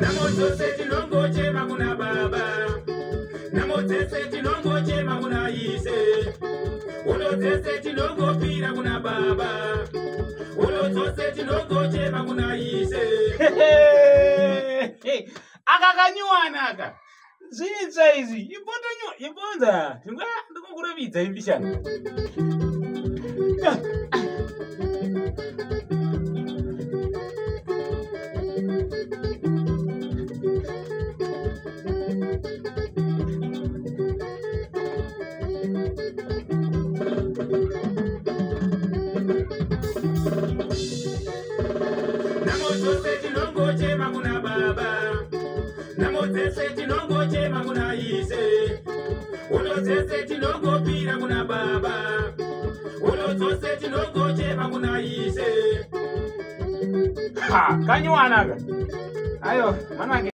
Namotose chinongo chema kuna baba, namotese chinongo chema kuna ise, ulotese chinongo pira kuna baba, ulotose chinongo chema kuna ise. Akakanyuana aka. Zvinitsa izi. Ibonza. Ndikukurebidza imbishana. Namotose chinongo chema kuna baba, namotese chinongo chema kuna ise, ulotese chinongo pira kuna baba, ulotose chinongo chema kuna ise. Ha, kanyuana aka. Ayo, manake